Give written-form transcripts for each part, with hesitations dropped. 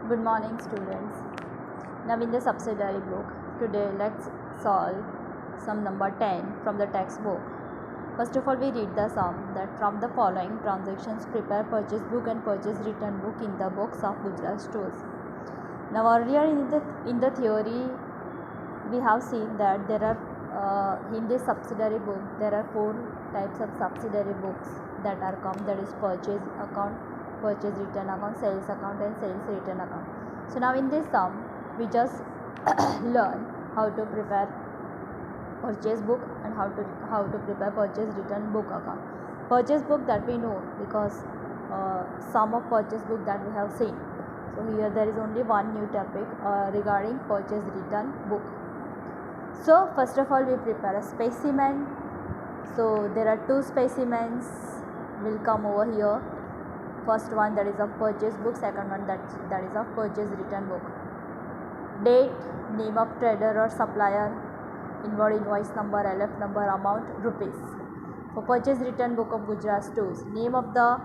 Good morning, students. Now, in the subsidiary book, today let's solve sum number 10 from the textbook. First of all, we read the sum that from the following transactions, prepare purchase book and purchase return book in the box of Gujarat stores. Now, earlier in the theory, we have seen that there are in this subsidiary book there are 4 types of subsidiary books that are come, that is purchase account, purchase return account, sales account and sales return account. So now in this sum we just learn how to prepare purchase book and how to prepare purchase return book account. Purchase book that we know because sum of purchase book that we have seen. So here there is only one new topic regarding purchase return book. So first of all we prepare a specimen. So there are 2 specimens will come over here. First one that is of purchase book, second one that is of purchase return book. Date, name of trader or supplier, invoice number, LF number, amount, rupees. For purchase return book of Gujarat stores, name of the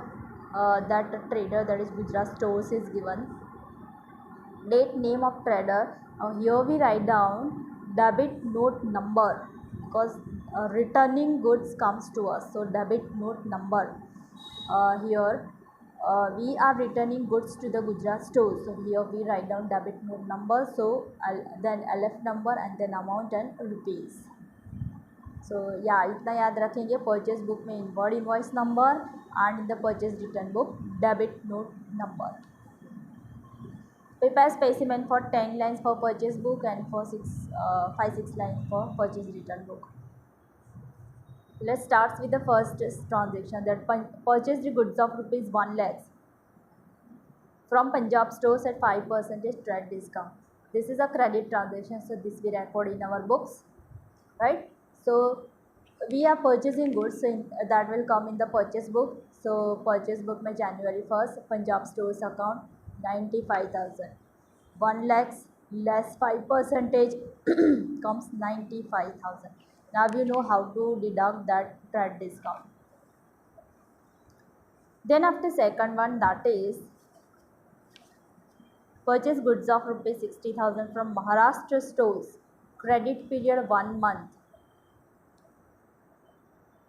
that trader, that is Gujarat stores, is given. Date, name of trader. Here we write down debit note number because returning goods comes to us. So debit note number. Here we are returning goods to the Gujarat stores. So here we write down debit note number. So then LF number and then amount and rupees. So yeah, इतना याद रखेंगे. Purchase book में invoice number and in the purchase return book debit note number. Prepare specimen for 10 lines for purchase book and for 5-6 lines for purchase return book. Let's start with the first transaction, that purchase the goods of rupees 1 lakh from Punjab stores at 5% trade discount. This is a credit transaction, so this we record in our books, right? So we are purchasing goods, so that will come in the purchase book. So purchase book में January 1st Punjab stores account 95,000. 1 lakh less 5% comes 95,000. Now you know how to deduct that trade discount. Then after second one, that is purchase goods of rupees 60,000 from Maharashtra stores, credit period 1 month,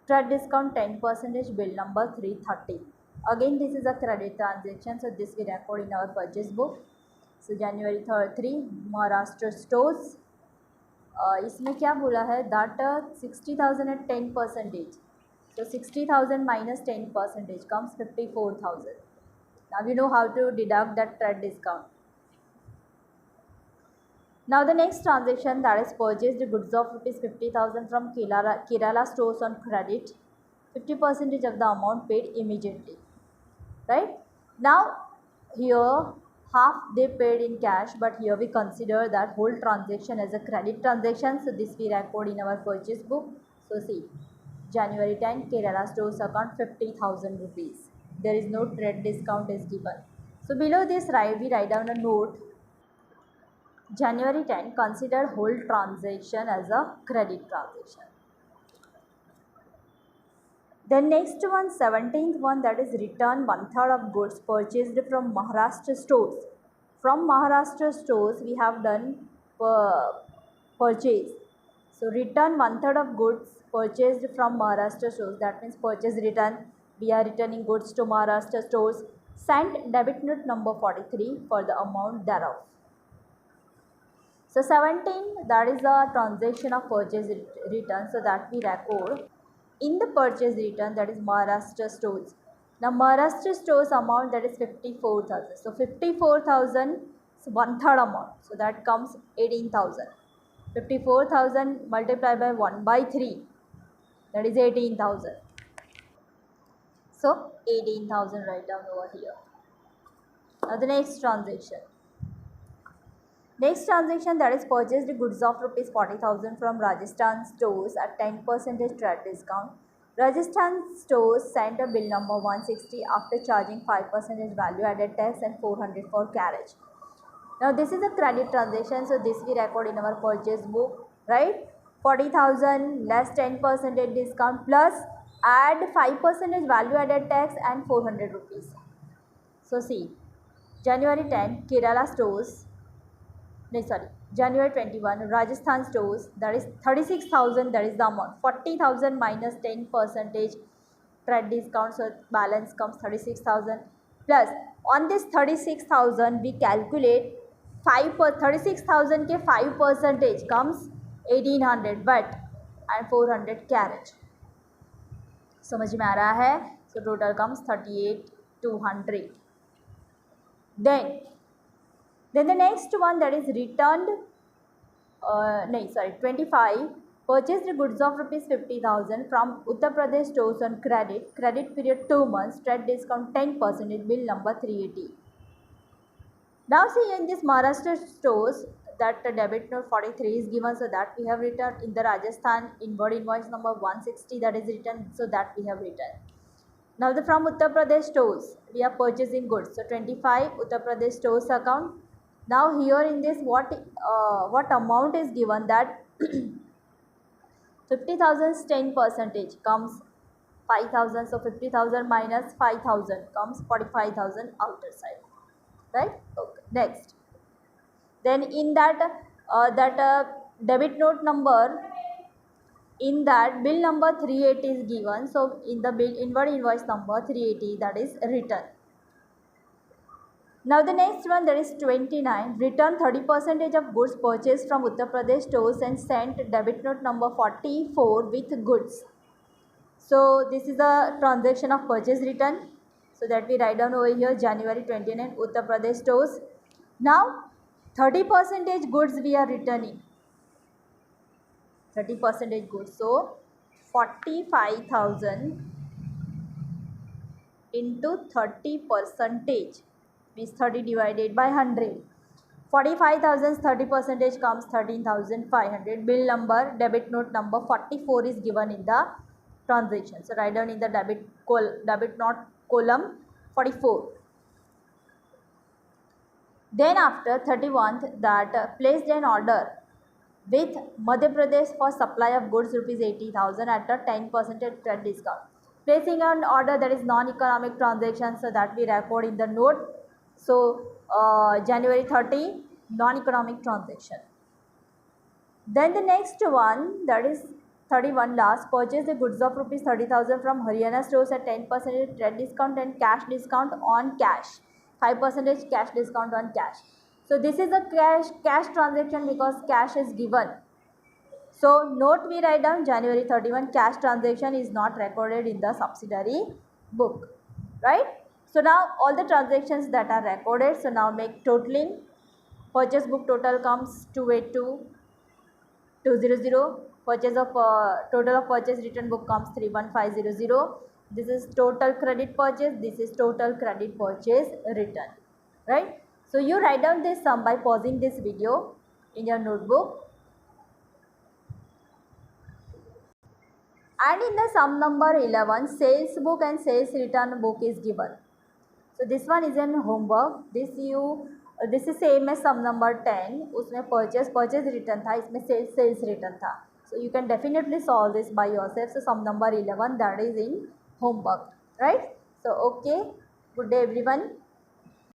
trade discount 10%, bill number 330. Again this is a credit transaction, so this we record in our purchase book. So January 3 Maharashtra stores, इसमें क्या बोला है, that 60,000 at 10%. So 60,000 minus 10% comes 54,000. Now we know how to deduct that trade discount. Now the next transaction, that is purchased the goods of rupees 50,000 from Kerala stores on credit, 50% of the amount paid immediately, right? Now here half they paid in cash, but here we consider that whole transaction as a credit transaction, so this we record in our purchase book. So see, January 10 Kerala stores account 50,000 rupees. There is no trade discount is given. So below this we write down a note. January 10 consider whole transaction as a credit transaction. Then next one, 17th one, that is return 1/3 of goods purchased from Maharashtra stores. From Maharashtra stores we have done purchase. So return 1/3 of goods purchased from Maharashtra stores. That means purchase return. We are returning goods to Maharashtra stores. Send debit note number 43 for the amount thereof. So 17, that is the transaction of purchase return, so that we record in the purchase return, that is Maharashtra stores. Now Maharashtra stores amount, that is 54,000. So 54,000 is 1/3 amount, so that comes 18,000. 54,000 multiplied by 1/3, that is 18,000. So 18,000 write down over here. Now the next transaction. Next transaction, that is purchased goods of rupees 40,000 from Rajasthan stores at 10% trade discount. Rajasthan stores sent a bill number 160 after charging 5% value added tax and 400 for carriage. Now this is a credit transaction, so this we record in our purchase book, right? 40,000 less 10% discount plus add 5% value added tax and 400 rupees. So see, January 10, Kerala stores, no sorry, January 21, Rajasthan stores, that is 36,000, that is the amount, 40,000 minus 10% trade discount, so balance comes 36,000, plus on this 36,000 we calculate 36,000 के 5% comes 1800 but and 400 carriage. समझ में आ रहा है? So total comes 38,200. Then the next one, that is returned, 25, purchased goods of rupees 50,000 from Uttar Pradesh stores on credit period 2 months, trade discount 10%, bill number 380. Now see, in this Maharashtra stores, that debit note 43 is given, so that we have written. In the Rajasthan, inward invoice number 160, that is written, so that we have written. Now from Uttar Pradesh stores, we are purchasing goods, so 25 Uttar Pradesh stores account. Now here in this, what amount is given, that 50,000's 10% comes 5,000, so 50,000 minus 5,000 comes 45,000 outer side, right? Okay. Next, then in that debit note number, in that bill number 380 is given, so in the bill inward invoice number 380, that is written. Now the next one, that is 29, return 30% of goods purchased from Uttar Pradesh stores and sent debit note number 44 with goods. So this is a transaction of purchase return, so that we write down over here, January 29, Uttar Pradesh stores. Now 30% goods we are returning, 30% goods, so 45,000 into 30% means 30 divided by 100. 45,000's 30% comes 13,500. Bill number, debit note number 44 is given in the transaction. So write down in the debit note column 44. Then after 31st, that placed an order with Madhya Pradesh for supply of goods rupees 80,000 at a 10% trade discount. Placing an order, that is non-economic transaction, so that we record in the note. So January 30, non-economic transaction. Then the next one, that is 31 last, purchase the goods of rupees 30,000 from Haryana stores at 10% trade discount and cash discount on cash, 5% cash discount on cash. So this is a cash transaction because cash is given. So note we write down, January 31, cash transaction is not recorded in the subsidiary book, right? So now all the transactions that are recorded, so now make totaling. Purchase book total comes 282,200. Purchase of total of purchase return book comes 31500. This is total credit purchase. This is total credit purchase return, right? So you write down this sum by pausing this video in your notebook. And in the sum number 11, sales book and sales return book is given. So this one is in homework. This is same as sum number 10. उसमें purchase return था, इसमें sales return था. So you can definitely solve this by yourself. So sum number 11, that is in homework, right? So okay, good day everyone.